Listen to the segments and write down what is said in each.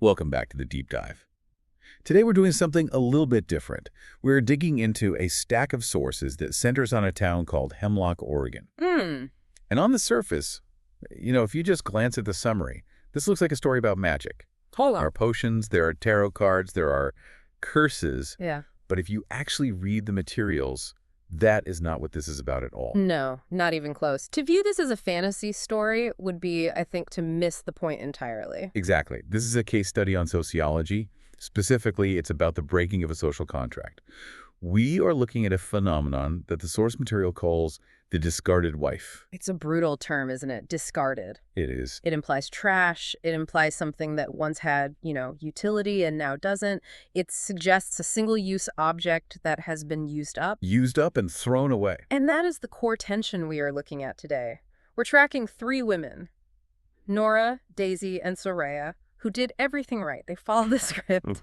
Welcome back to the deep dive. Today we're doing something a little bit different. We're digging into a stack of sources that centers on a town called Hemlock, Oregon. And on the surface, if you just glance at the summary, this looks like a story about magic. Hold There on. are potions, there are tarot cards, there are curses. Yeah. But if you actually read the materials, that is not what this is about at all. No, not even close. To view this as a fantasy story would be, I think, to miss the point entirely. Exactly. This is a case study on sociology. Specifically, it's about the breaking of a social contract. We are looking at a phenomenon that the source material calls the discarded wife. It's a brutal term, isn't it? Discarded. It is. It implies trash. It implies something that once had, utility and now doesn't. It suggests a single-use object that has been used up. Used up and thrown away. And that is the core tension we are looking at today. We're tracking 3 women, Nora, Daisy, and Soraya, who did everything right. They followed the script.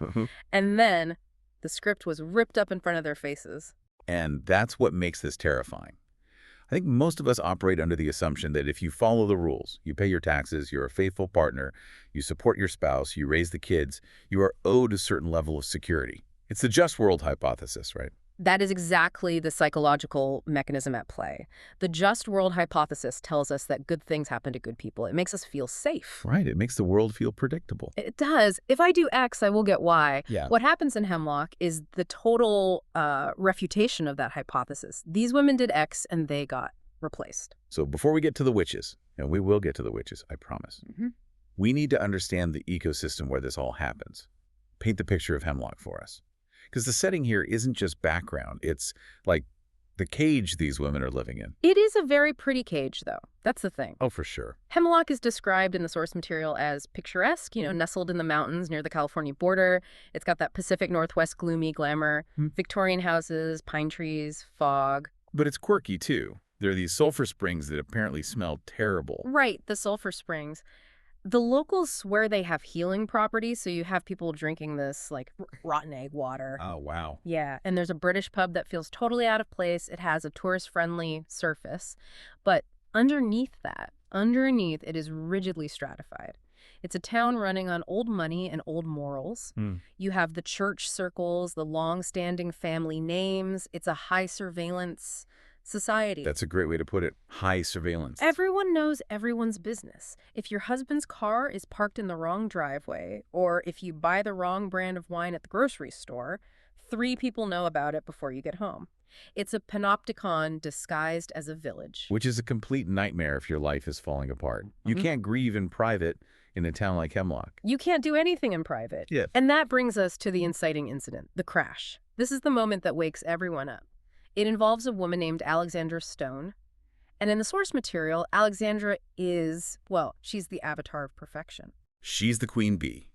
And then the script was ripped up in front of their faces. And that's what makes this terrifying. I think most of us operate under the assumption that if you follow the rules, you pay your taxes, you're a faithful partner, you support your spouse, you raise the kids, you are owed a certain level of security. It's the just world hypothesis, right? That is exactly the psychological mechanism at play. The just world hypothesis tells us that good things happen to good people. It makes us feel safe. Right. It makes the world feel predictable. It does. If I do X, I will get Y. Yeah. What happens in Hemlock is the total refutation of that hypothesis. These women did X and they got replaced. So before we get to the witches, and we will get to the witches, I promise, we need to understand the ecosystem where this all happens. Paint the picture of Hemlock for us. Because the setting here isn't just background. It's like the cage these women are living in. It is a very pretty cage, though. That's the thing. Oh, for sure. Hemlock is described in the source material as picturesque, nestled in the mountains near the California border. It's got that Pacific Northwest gloomy glamour, Victorian houses, pine trees, fog. But it's quirky, too. There are these sulfur springs that apparently smell terrible. Right, the sulfur springs. The locals swear they have healing properties, so you have people drinking this, rotten egg water. Oh, wow. Yeah, and there's a British pub that feels totally out of place. It has a tourist-friendly surface. But underneath that, it is rigidly stratified. It's a town running on old money and old morals. You have the church circles, the long-standing family names. It's a high-surveillance society. That's a great way to put it. High surveillance. Everyone knows everyone's business. If your husband's car is parked in the wrong driveway, or if you buy the wrong brand of wine at the grocery store, 3 people know about it before you get home. It's a panopticon disguised as a village. Which is a complete nightmare if your life is falling apart. You can't grieve in private in a town like Hemlock. You can't do anything in private. Yeah. And that brings us to the inciting incident, the crash. This is the moment that wakes everyone up. It involves a woman named Alexandra Stone. And in the source material, Alexandra is, she's the avatar of perfection. She's the queen bee.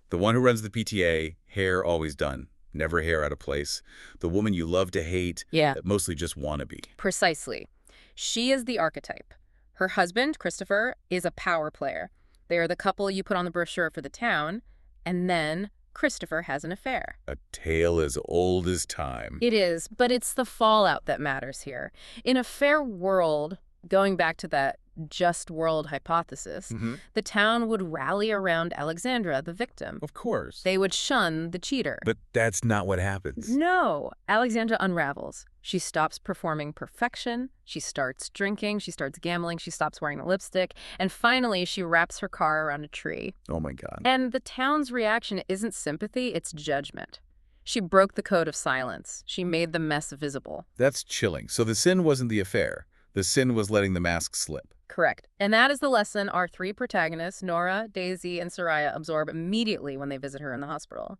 The one who runs the PTA, hair always done, never hair out of place. The woman you love to hate, that mostly just want to be. Precisely. She is the archetype. Her husband, Christopher, is a power player. They are the couple you put on the brochure for the town, and then Christopher has an affair. A tale as old as time. It is, but it's the fallout that matters here. In a fair world, going back to that just world hypothesis, the town would rally around Alexandra, the victim. Of course. They would shun the cheater. But that's not what happens. No. Alexandra unravels. She stops performing perfection. She starts drinking. She starts gambling. She stops wearing the lipstick. And finally, she wraps her car around a tree. Oh, my God. And the town's reaction isn't sympathy, it's judgment. She broke the code of silence. She made the mess visible. That's chilling. So the sin wasn't the affair. The sin was letting the mask slip. Correct. And that is the lesson our 3 protagonists, Nora, Daisy, and Soraya, absorb immediately when they visit her in the hospital.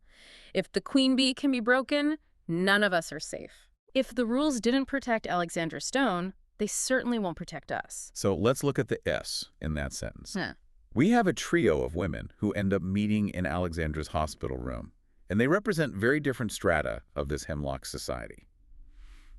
If the queen bee can be broken, none of us are safe. If the rules didn't protect Alexandra Stone, they certainly won't protect us. So let's look at the S in that sentence. We have a trio of women who end up meeting in Alexandra's hospital room, and they represent very different strata of this Hemlock society.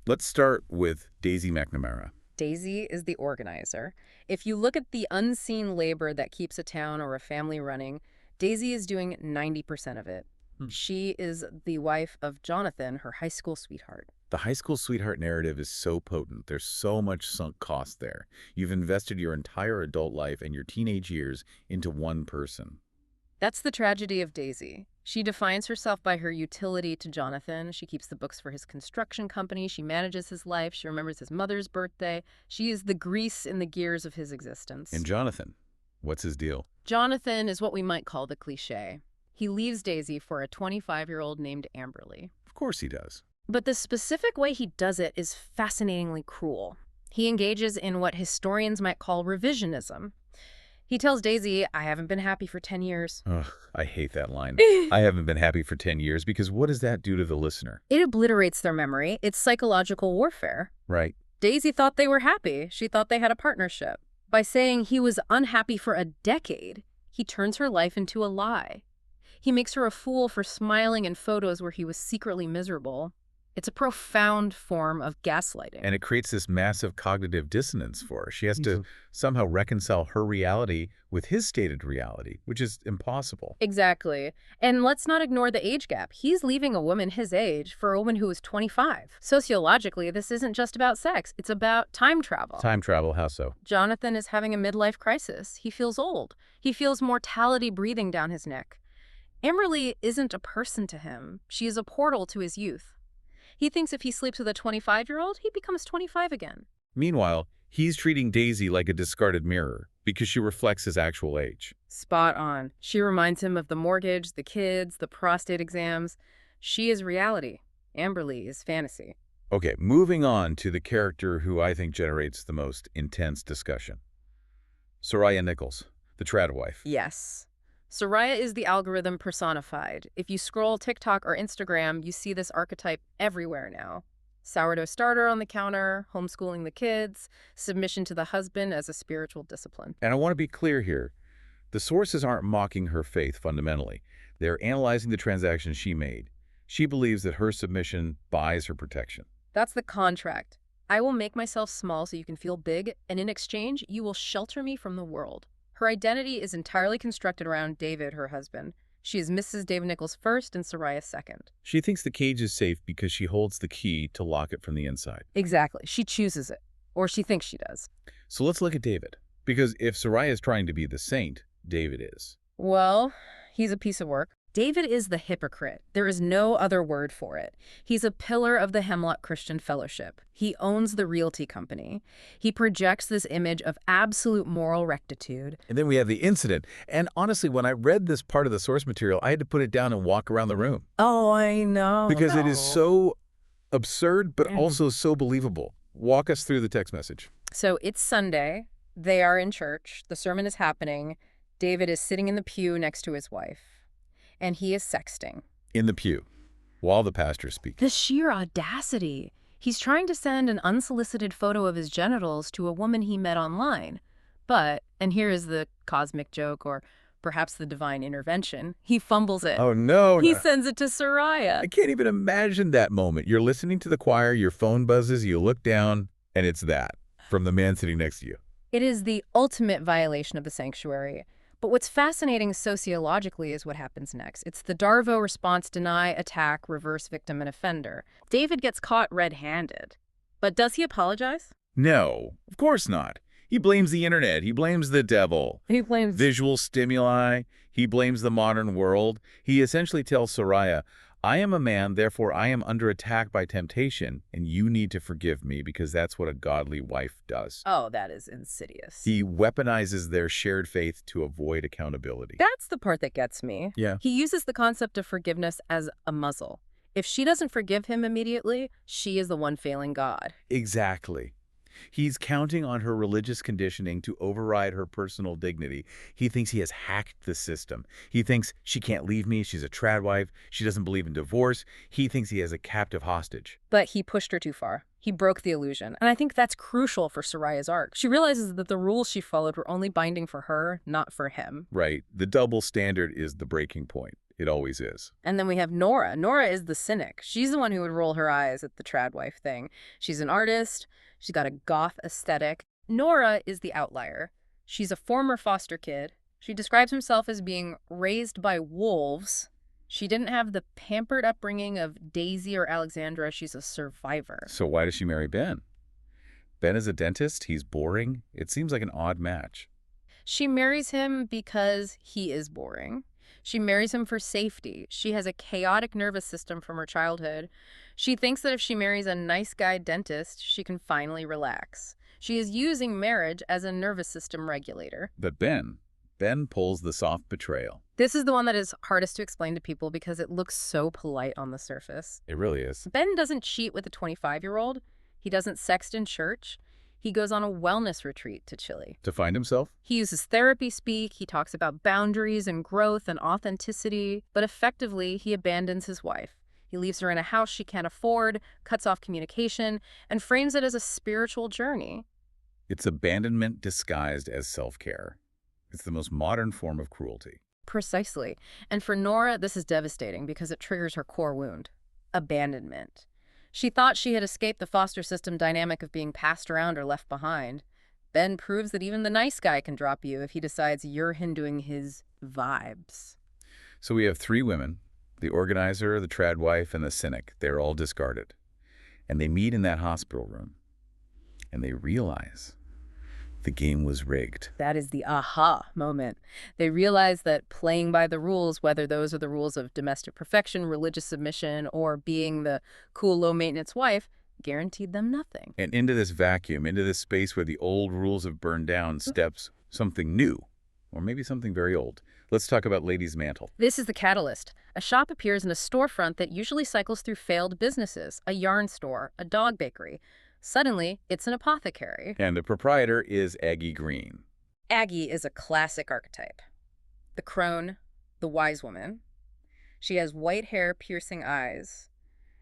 Let's start with Daisy McNamara. Daisy is the organizer. If you look at the unseen labor that keeps a town or a family running, Daisy is doing 90% of it. She is the wife of Jonathan, her high school sweetheart. The high school sweetheart narrative is so potent. There's so much sunk cost there. You've invested your entire adult life and your teenage years into one person. That's the tragedy of Daisy. She defines herself by her utility to Jonathan. She keeps the books for his construction company. She manages his life. She remembers his mother's birthday. She is the grease in the gears of his existence. And Jonathan, what's his deal? Jonathan is what we might call the cliché. He leaves Daisy for a 25-year-old named Amberly. Of course he does. But the specific way he does it is fascinatingly cruel. He engages in what historians might call revisionism. He tells Daisy, I haven't been happy for 10 years. Ugh, I hate that line. I haven't been happy for 10 years because what does that do to the listener? It obliterates their memory. It's psychological warfare. Right. Daisy thought they were happy. She thought they had a partnership. By saying he was unhappy for a decade, he turns her life into a lie. He makes her a fool for smiling in photos where he was secretly miserable. It's a profound form of gaslighting. And it creates this massive cognitive dissonance for her. She has to somehow reconcile her reality with his stated reality, which is impossible. Exactly. And let's not ignore the age gap. He's leaving a woman his age for a woman who is 25. Sociologically, this isn't just about sex. It's about time travel. Time travel, how so? Jonathan is having a midlife crisis. He feels old. He feels mortality breathing down his neck. Amberly isn't a person to him. She is a portal to his youth. He thinks if he sleeps with a 25-year-old, he becomes 25 again. Meanwhile, he's treating Daisy like a discarded mirror because she reflects his actual age. Spot on. She reminds him of the mortgage, the kids, the prostate exams. She is reality. Amberly is fantasy. Okay, moving on to the character who I think generates the most intense discussion. Soraya Nichols, the trad wife. Yes. Soraya is the algorithm personified. If you scroll TikTok or Instagram, you see this archetype everywhere now. Sourdough starter on the counter, homeschooling the kids, submission to the husband as a spiritual discipline. And I want to be clear here. The sources aren't mocking her faith fundamentally. They're analyzing the transactions she made. She believes that her submission buys her protection. That's the contract. I will make myself small so you can feel big, and in exchange, you will shelter me from the world. Her identity is entirely constructed around David, her husband. She is Mrs. David Nichols first and Soraya second. She thinks the cage is safe because she holds the key to lock it from the inside. Exactly. She chooses it. Or she thinks she does. So let's look at David. Because if Soraya is trying to be the saint, David is. Well, he's a piece of work. David is the hypocrite. There is no other word for it. He's a pillar of the Hemlock Christian Fellowship. He owns the realty company. He projects this image of absolute moral rectitude. And then we have the incident. And honestly, when I read this part of the source material, I had to put it down and walk around the room. Oh, I know. Because it is so absurd, but also so believable. Walk us through the text message. So it's Sunday. They are in church. The sermon is happening. David is sitting in the pew next to his wife. And he is sexting. In the pew, while the pastor speaks. The sheer audacity. He's trying to send an unsolicited photo of his genitals to a woman he met online. But, and here is the cosmic joke, or perhaps the divine intervention, he fumbles it. Oh, no. He sends it to Soraya. I can't even imagine that moment. You're listening to the choir, your phone buzzes, you look down, and it's that, from the man sitting next to you. It is the ultimate violation of the sanctuary. But what's fascinating sociologically is what happens next. It's the Darvo response: deny, attack, reverse victim and offender. David gets caught red-handed. But does he apologize? No, of course not. He blames the internet. He blames the devil. He blames visual stimuli. He blames the modern world. He essentially tells Soraya, I am a man, therefore I am under attack by temptation, and you need to forgive me because that's what a godly wife does. Oh, that is insidious. He weaponizes their shared faith to avoid accountability. That's the part that gets me. Yeah. He uses the concept of forgiveness as a muzzle. If she doesn't forgive him immediately, she is the one failing God. Exactly. He's counting on her religious conditioning to override her personal dignity. He thinks he has hacked the system. He thinks she can't leave me. She's a trad wife. She doesn't believe in divorce. He thinks he has a captive hostage. But he pushed her too far. He broke the illusion. And I think that's crucial for Soraya's arc. She realizes that the rules she followed were only binding for her, not for him. Right. The double standard is the breaking point. It always is. And then we have Nora. Nora is the cynic. She's the one who would roll her eyes at the trad wife thing. She's an artist. She's got a goth aesthetic. Nora is the outlier. She's a former foster kid. She describes herself as being raised by wolves. She didn't have the pampered upbringing of Daisy or Alexandra. She's a survivor. So why does she marry Ben? Ben is a dentist. He's boring. It seems like an odd match. She marries him because he is boring. She marries him for safety. She has a chaotic nervous system from her childhood. She thinks that if she marries a nice guy dentist, she can finally relax. She is using marriage as a nervous system regulator. But Ben pulls the soft betrayal. This is the one that is hardest to explain to people because it looks so polite on the surface. It really is. Ben doesn't cheat with a 25-year-old. He doesn't sext in church. He goes on a wellness retreat to Chile. To find himself? He uses therapy speak. He talks about boundaries and growth and authenticity. But effectively, he abandons his wife. He leaves her in a house she can't afford, cuts off communication, and frames it as a spiritual journey. It's abandonment disguised as self-care. It's the most modern form of cruelty. Precisely. And for Nora, this is devastating because it triggers her core wound: abandonment. She thought she had escaped the foster system dynamic of being passed around or left behind. Ben proves that even the nice guy can drop you if he decides you're hindering his vibes. So we have three women, the organizer, the trad wife, and the cynic. They're all discarded. And they meet in that hospital room. And they realize the game was rigged. That is the aha moment. They realize that playing by the rules, whether those are the rules of domestic perfection, religious submission, or being the cool, low-maintenance wife, guaranteed them nothing. And into this vacuum, into this space where the old rules have burned down, steps something new, or maybe something very old. Let's talk about Lady's Mantle. This is the catalyst. A shop appears in a storefront that usually cycles through failed businesses: a yarn store, a dog bakery. Suddenly, it's an apothecary. And the proprietor is Aggie Green. Aggie is a classic archetype. The crone, the wise woman. She has white hair, piercing eyes.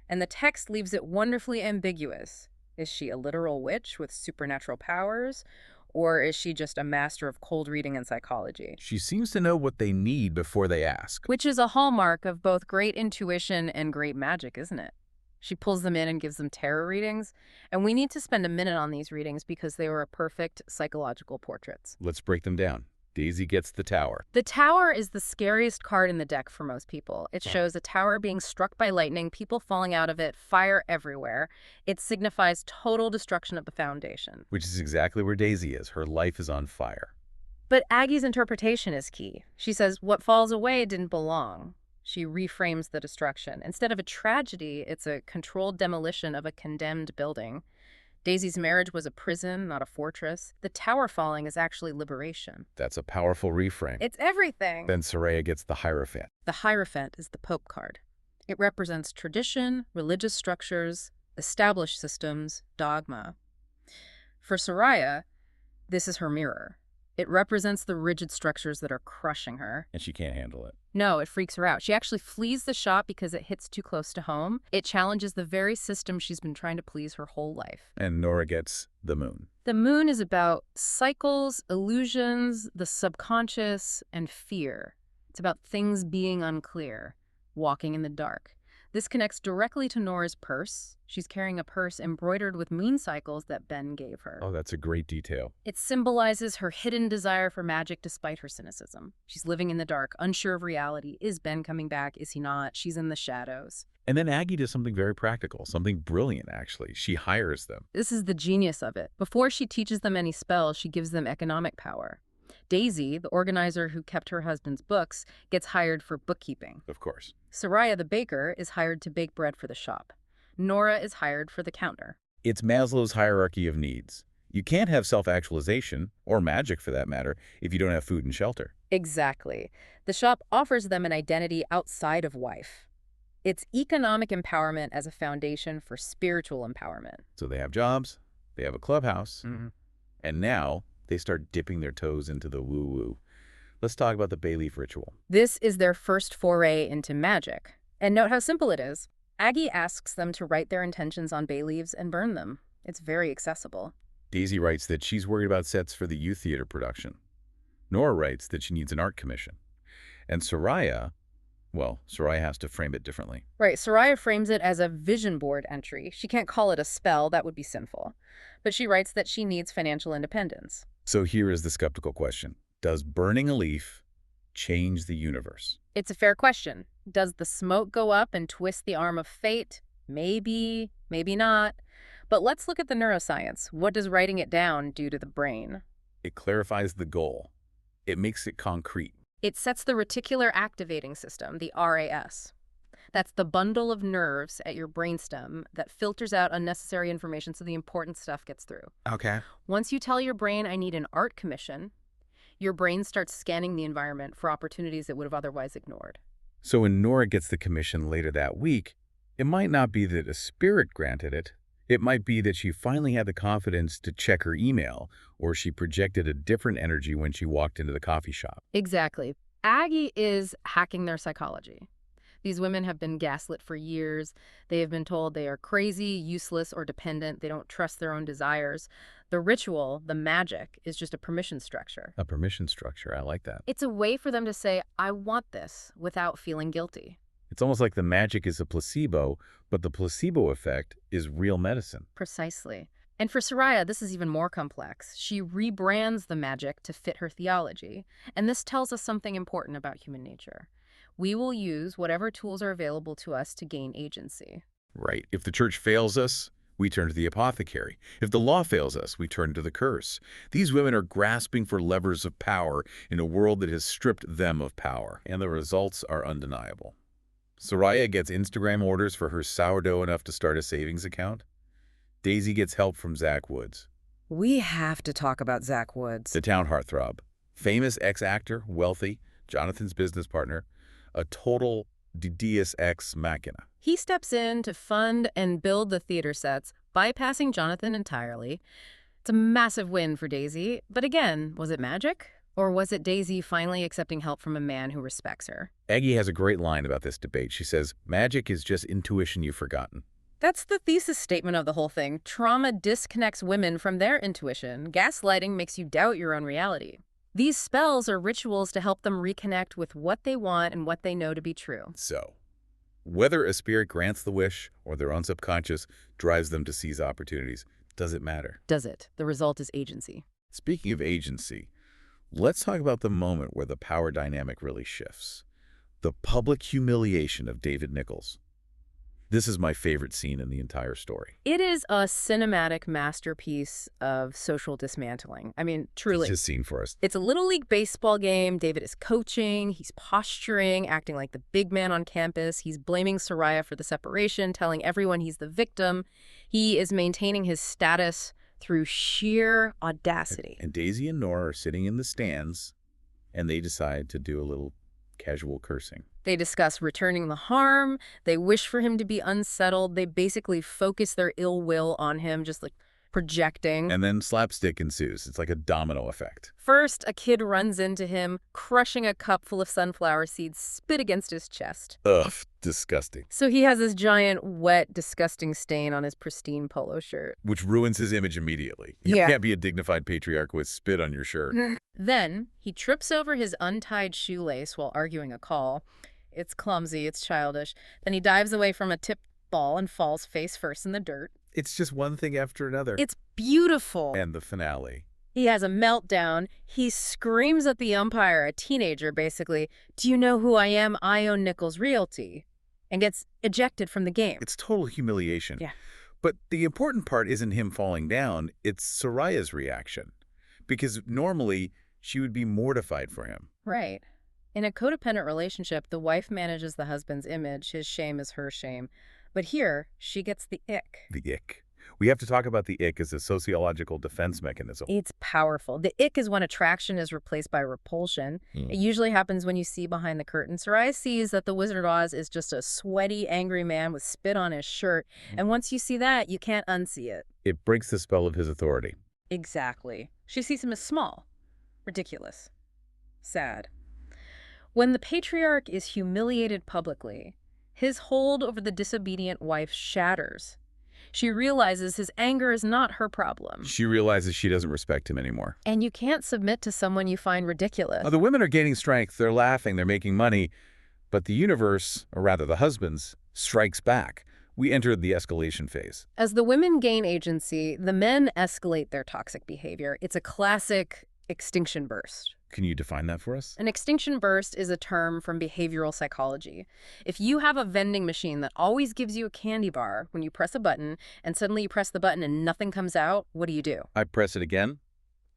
And the text leaves it wonderfully ambiguous. Is she a literal witch with supernatural powers? Or is she just a master of cold reading and psychology? She seems to know what they need before they ask. Which is a hallmark of both great intuition and great magic, isn't it? She pulls them in and gives them tarot readings. And we need to spend a minute on these readings because they were perfect psychological portraits. Let's break them down. Daisy gets the Tower. The Tower is the scariest card in the deck for most people. It shows a tower being struck by lightning, people falling out of it, fire everywhere. It signifies total destruction of the foundation. Which is exactly where Daisy is. Her life is on fire. But Aggie's interpretation is key. She says what falls away didn't belong. She reframes the destruction. Instead of a tragedy, it's a controlled demolition of a condemned building. Daisy's marriage was a prison, not a fortress. The tower falling is actually liberation. That's a powerful reframe. It's everything. Then Soraya gets the Hierophant. The Hierophant is the Pope card. It represents tradition, religious structures, established systems, dogma. For Soraya, this is her mirror. It represents the rigid structures that are crushing her. And she can't handle it. No, it freaks her out. She actually flees the shop because it hits too close to home. It challenges the very system she's been trying to please her whole life. And Nora gets the Moon. The Moon is about cycles, illusions, the subconscious, and fear. It's about things being unclear, walking in the dark. This connects directly to Nora's purse. She's carrying a purse embroidered with moon cycles that Ben gave her. Oh, that's a great detail. It symbolizes her hidden desire for magic despite her cynicism. She's living in the dark, unsure of reality. Is Ben coming back? Is he not? She's in the shadows. And then Aggie does something very practical, something brilliant, actually. She hires them. This is the genius of it. Before she teaches them any spells, she gives them economic power. Daisy, the organizer who kept her husband's books, gets hired for bookkeeping. Of course. Soraya, the baker, is hired to bake bread for the shop. Nora is hired for the counter. It's Maslow's hierarchy of needs. You can't have self-actualization, or magic for that matter, if you don't have food and shelter. Exactly. The shop offers them an identity outside of wife. It's economic empowerment as a foundation for spiritual empowerment. So they have jobs, they have a clubhouse, and now they start dipping their toes into the woo-woo. Let's talk about the bay leaf ritual. This is their first foray into magic. And note how simple it is. Aggie asks them to write their intentions on bay leaves and burn them. It's very accessible. Daisy writes that she's worried about sets for the youth theater production. Nora writes that she needs an art commission. And Soraya, well, Soraya has to frame it differently. Right, Soraya frames it as a vision board entry. She can't call it a spell, that would be sinful. But she writes that she needs financial independence. So here is the skeptical question. Does burning a leaf change the universe? It's a fair question. Does the smoke go up and twist the arm of fate? Maybe, maybe not. But let's look at the neuroscience. What does writing it down do to the brain? It clarifies the goal. It makes it concrete. It sets the reticular activating system, the RAS. That's the bundle of nerves at your brainstem that filters out unnecessary information so the important stuff gets through. Okay. Once you tell your brain, I need an art commission, your brain starts scanning the environment for opportunities it would have otherwise ignored. So when Nora gets the commission later that week, it might not be that a spirit granted it. It might be that she finally had the confidence to check her email, or she projected a different energy when she walked into the coffee shop. Exactly. Aggie is hacking their psychology. These women have been gaslit for years. They have been told they are crazy, useless, or dependent. They don't trust their own desires. The ritual, the magic, is just a permission structure. A permission structure, I like that. It's a way for them to say, I want this, without feeling guilty. It's almost like the magic is a placebo, but the placebo effect is real medicine. Precisely. And for Soraya, this is even more complex. She rebrands the magic to fit her theology. And this tells us something important about human nature. We will use whatever tools are available to us to gain agency. Right. If the church fails us, we turn to the apothecary. If the law fails us, we turn to the curse. These women are grasping for levers of power in a world that has stripped them of power, and the results are undeniable. Soraya gets Instagram orders for her sourdough enough to start a savings account. Daisy gets help from Zach Woods. We have to talk about Zach Woods. The town heartthrob. Famous ex-actor, wealthy, Jonathan's business partner, a total deus ex machina. He steps in to fund and build the theater sets, bypassing Jonathan entirely. It's a massive win for Daisy. But again, was it magic? Or was it Daisy finally accepting help from a man who respects her? Aggie has a great line about this debate. She says, magic is just intuition you've forgotten. That's the thesis statement of the whole thing. Trauma disconnects women from their intuition. Gaslighting makes you doubt your own reality. These spells are rituals to help them reconnect with what they want and what they know to be true. So, whether a spirit grants the wish or their own subconscious drives them to seize opportunities, does it matter? Does it? The result is agency. Speaking of agency, let's talk about the moment where the power dynamic really shifts. The public humiliation of David Nichols. This is my favorite scene in the entire story. It is a cinematic masterpiece of social dismantling. I mean, truly. It's just scene for us. It's a Little League baseball game. David is coaching. He's posturing, acting like the big man on campus. He's blaming Soraya for the separation, telling everyone he's the victim. He is maintaining his status through sheer audacity. And Daisy and Nora are sitting in the stands, and they decide to do a little casual cursing. They discuss returning the harm. They wish for him to be unsettled. They basically focus their ill will on him, just like projecting. And then slapstick ensues. It's like a domino effect. First, a kid runs into him, crushing a cup full of sunflower seeds, spit against his chest. Ugh, disgusting. So he has this giant, wet, disgusting stain on his pristine polo shirt. Which ruins his image immediately. You can't be a dignified patriarch with spit on your shirt. Then, he trips over his untied shoelace while arguing a call. It's clumsy, it's childish. Then he dives away from a tipped ball and falls face first in the dirt. It's just one thing after another. It's beautiful. And the finale. He has a meltdown. He screams at the umpire, a teenager basically, "Do you know who I am? I own Nichols Realty," and gets ejected from the game. It's total humiliation. Yeah. But the important part isn't him falling down, it's Soraya's reaction. Because normally, she would be mortified for him. Right. In a codependent relationship, the wife manages the husband's image. His shame is her shame. But here, she gets the ick. The ick. We have to talk about the ick as a sociological defense mechanism. It's powerful. The ick is when attraction is replaced by repulsion. It usually happens when you see behind the curtain. Soraya sees that the Wizard of Oz is just a sweaty, angry man with spit on his shirt. And once you see that, you can't unsee it. It breaks the spell of his authority. Exactly. She sees him as small, ridiculous, sad. When the patriarch is humiliated publicly, his hold over the disobedient wife shatters. She realizes his anger is not her problem. She realizes she doesn't respect him anymore. And you can't submit to someone you find ridiculous. The women are gaining strength, they're laughing, they're making money, but the universe, or rather the husbands, strikes back. We entered the escalation phase. As the women gain agency, the men escalate their toxic behavior. It's a classic extinction burst. Can you define that for us? An extinction burst is a term from behavioral psychology. If you have a vending machine that always gives you a candy bar when you press a button, and suddenly you press the button and nothing comes out, what do? I press it again.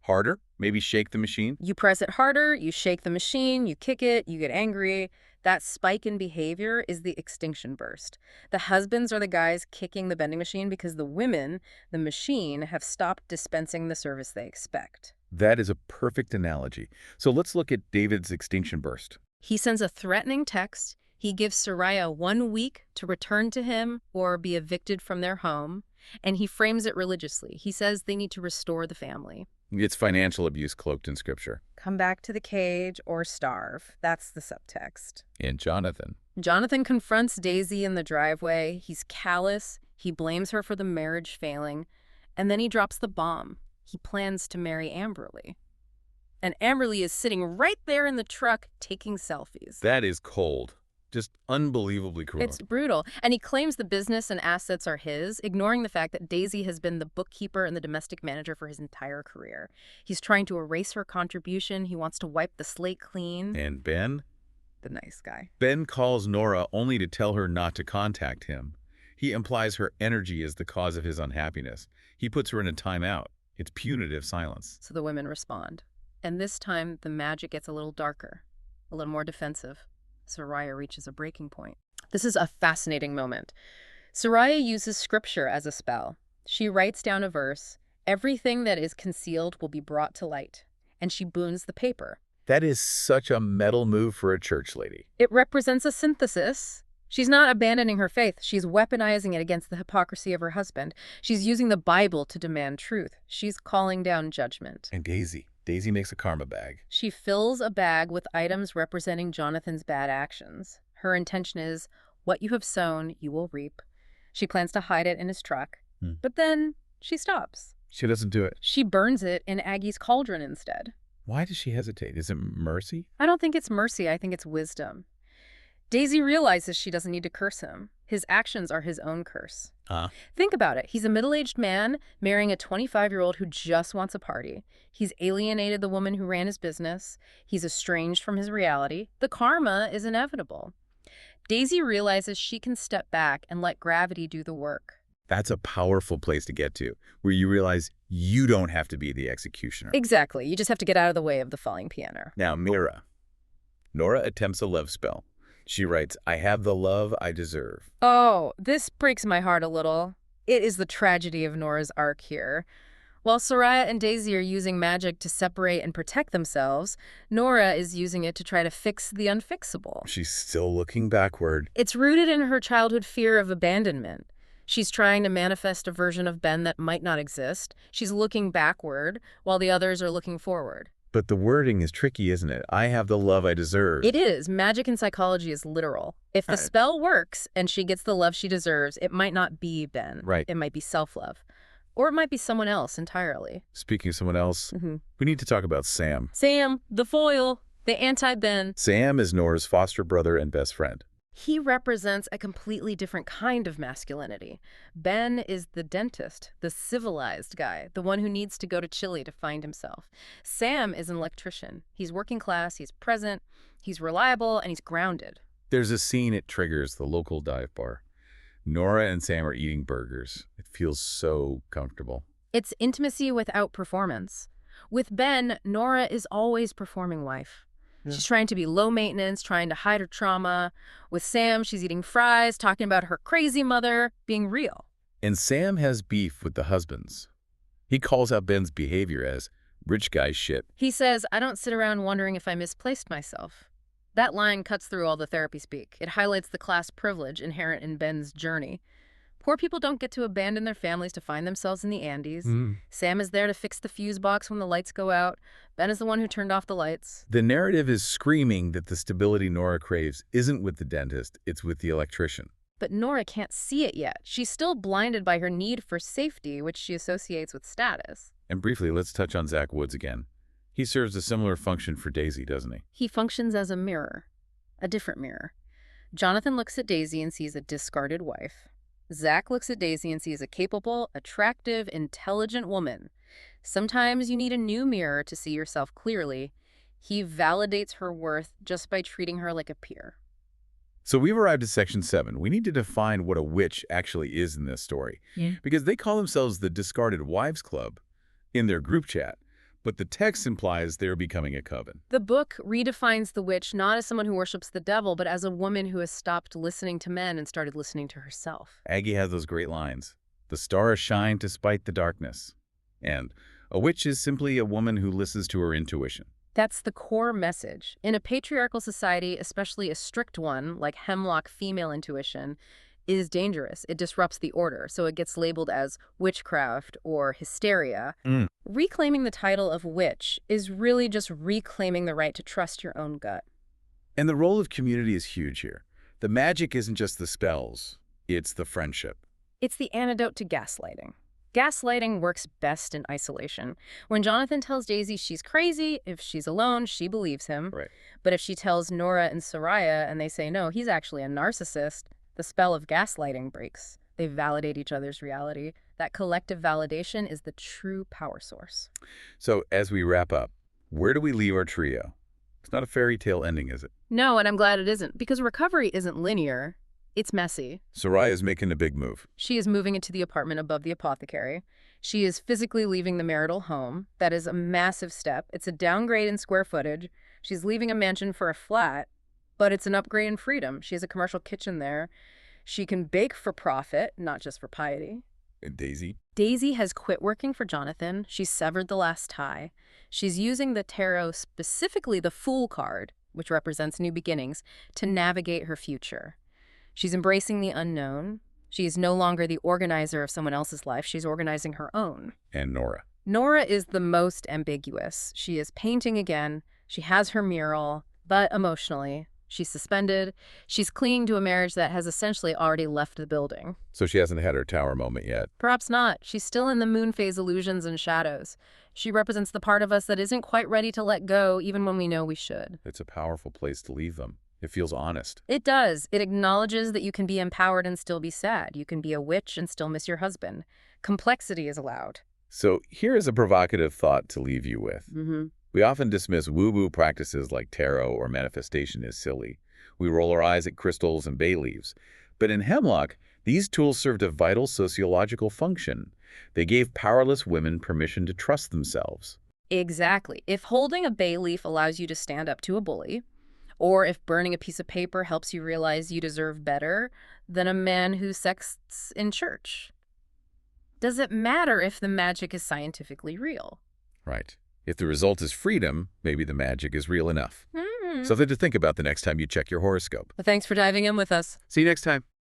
Harder? Maybe shake the machine? You press it harder, you shake the machine, you kick it, you get angry. That spike in behavior is the extinction burst. The husbands are the guys kicking the vending machine because the women, the machine, have stopped dispensing the service they expect. That is a perfect analogy. So let's look at David's extinction burst. He sends a threatening text. He gives Soraya 1 week to return to him or be evicted from their home. And he frames it religiously. He says they need to restore the family. It's financial abuse cloaked in Scripture. Come back to the cage or starve. That's the subtext. And Jonathan confronts Daisy in the driveway. He's callous. He blames her for the marriage failing. And then he drops the bomb. He plans to marry Amberly. And Amberly is sitting right there in the truck taking selfies. That is cold. Just unbelievably cruel. It's brutal. And he claims the business and assets are his, ignoring the fact that Daisy has been the bookkeeper and the domestic manager for his entire career. He's trying to erase her contribution. He wants to wipe the slate clean. And Ben? The nice guy. Ben calls Nora only to tell her not to contact him. He implies her energy is the cause of his unhappiness. He puts her in a timeout. It's punitive silence. So the women respond. And this time, the magic gets a little darker, a little more defensive. Soraya reaches a breaking point. This is a fascinating moment. Soraya uses scripture as a spell. She writes down a verse, everything that is concealed will be brought to light, and she boons the paper. That is such a metal move for a church lady. It represents a synthesis. She's not abandoning her faith. She's weaponizing it against the hypocrisy of her husband. She's using the Bible to demand truth. She's calling down judgment. And Daisy makes a karma bag. She fills a bag with items representing Jonathan's bad actions. Her intention is, what you have sown, you will reap. She plans to hide it in his truck. But then she stops. She doesn't do it. She burns it in Aggie's cauldron instead. Why does she hesitate? Is it mercy? I don't think it's mercy. I think it's wisdom. Daisy realizes she doesn't need to curse him. His actions are his own curse. Think about it. He's a middle-aged man marrying a 25-year-old who just wants a party. He's alienated the woman who ran his business. He's estranged from his reality. The karma is inevitable. Daisy realizes she can step back and let gravity do the work. That's a powerful place to get to, where you realize you don't have to be the executioner. Exactly. You just have to get out of the way of the falling piano. Now, Mira. Nora attempts a love spell. She writes, I have the love I deserve. Oh, this breaks my heart a little. It is the tragedy of Nora's arc here. While Soraya and Daisy are using magic to separate and protect themselves, Nora is using it to try to fix the unfixable. She's still looking backward. It's rooted in her childhood fear of abandonment. She's trying to manifest a version of Ben that might not exist. She's looking backward while the others are looking forward. But the wording is tricky, isn't it? I have the love I deserve. It is. Magic and psychology is literal. If the spell works and she gets the love she deserves, it might not be Ben. Right. It might be self-love. Or it might be someone else entirely. Speaking of someone else, we need to talk about Sam. Sam, the foil, the anti-Ben. Sam is Nora's foster brother and best friend. He represents a completely different kind of masculinity. Ben is the dentist, the civilized guy, the one who needs to go to Chile to find himself. Sam is an electrician. He's working class, he's present, he's reliable, and he's grounded. There's a scene it triggers the local dive bar. Nora and Sam are eating burgers. It feels so comfortable. It's intimacy without performance. With Ben, Nora is always performing wife. She's trying to be low maintenance, trying to hide her trauma. With Sam, she's eating fries, talking about her crazy mother, being real. And Sam has beef with the husbands. He calls out Ben's behavior as rich guy shit. He says, I don't sit around wondering if I misplaced myself. That line cuts through all the therapy speak. It highlights the class privilege inherent in Ben's journey. Poor people don't get to abandon their families to find themselves in the Andes. Sam is there to fix the fuse box when the lights go out. Ben is the one who turned off the lights. The narrative is screaming that the stability Nora craves isn't with the dentist, it's with the electrician. But Nora can't see it yet. She's still blinded by her need for safety, which she associates with status. And briefly, let's touch on Zach Woods again. He serves a similar function for Daisy, doesn't he? He functions as a mirror, a different mirror. Jonathan looks at Daisy and sees a discarded wife. Zach looks at Daisy and sees a capable, attractive, intelligent woman. Sometimes you need a new mirror to see yourself clearly. He validates her worth just by treating her like a peer. So we've arrived at section 7. We need to define what a witch actually is in this story. Because they call themselves the Discarded Wives Club in their group chat. But the text implies they're becoming a coven. The book redefines the witch not as someone who worships the devil, but as a woman who has stopped listening to men and started listening to herself. Aggie has those great lines. The stars shine despite the darkness. And a witch is simply a woman who listens to her intuition. That's the core message. In a patriarchal society, especially a strict one, like hemlock female intuition, is dangerous. It disrupts the order, so it gets labeled as witchcraft or hysteria. Reclaiming the title of witch is really just reclaiming the right to trust your own gut. And the role of community is huge here. The magic isn't just the spells, it's the friendship. It's the antidote to gaslighting. Gaslighting works best in isolation. When Jonathan tells Daisy she's crazy, if she's alone, she believes him. Right. But if she tells Nora and Soraya and they say, no, he's actually a narcissist, the spell of gaslighting breaks. They validate each other's reality. That collective validation is the true power source. So as we wrap up, where do we leave our trio? It's not a fairy tale ending, is it? No, and I'm glad it isn't, because recovery isn't linear. It's messy. Soraya's making a big move. She is moving into the apartment above the apothecary. She is physically leaving the marital home. That is a massive step. It's a downgrade in square footage. She's leaving a mansion for a flat, but it's an upgrade in freedom. She has a commercial kitchen there. She can bake for profit, not just for piety. And Daisy? Daisy has quit working for Jonathan. She's severed the last tie. She's using the tarot, specifically the Fool card, which represents new beginnings, to navigate her future. She's embracing the unknown. She is no longer the organizer of someone else's life. She's organizing her own. And Nora? Nora is the most ambiguous. She is painting again. She has her mural, but emotionally, she's suspended. She's clinging to a marriage that has essentially already left the building. So she hasn't had her tower moment yet. Perhaps not. She's still in the moon phase illusions and shadows. She represents the part of us that isn't quite ready to let go, even when we know we should. It's a powerful place to leave them. It feels honest. It does. It acknowledges that you can be empowered and still be sad. You can be a witch and still miss your husband. Complexity is allowed. So here is a provocative thought to leave you with. We often dismiss woo-woo practices like tarot or manifestation as silly. We roll our eyes at crystals and bay leaves. But in Hemlock, these tools served a vital sociological function. They gave powerless women permission to trust themselves. Exactly. If holding a bay leaf allows you to stand up to a bully, or if burning a piece of paper helps you realize you deserve better than a man who sexts in church, does it matter if the magic is scientifically real? Right. If the result is freedom, maybe the magic is real enough. Something to think about the next time you check your horoscope. Well, thanks for diving in with us. See you next time.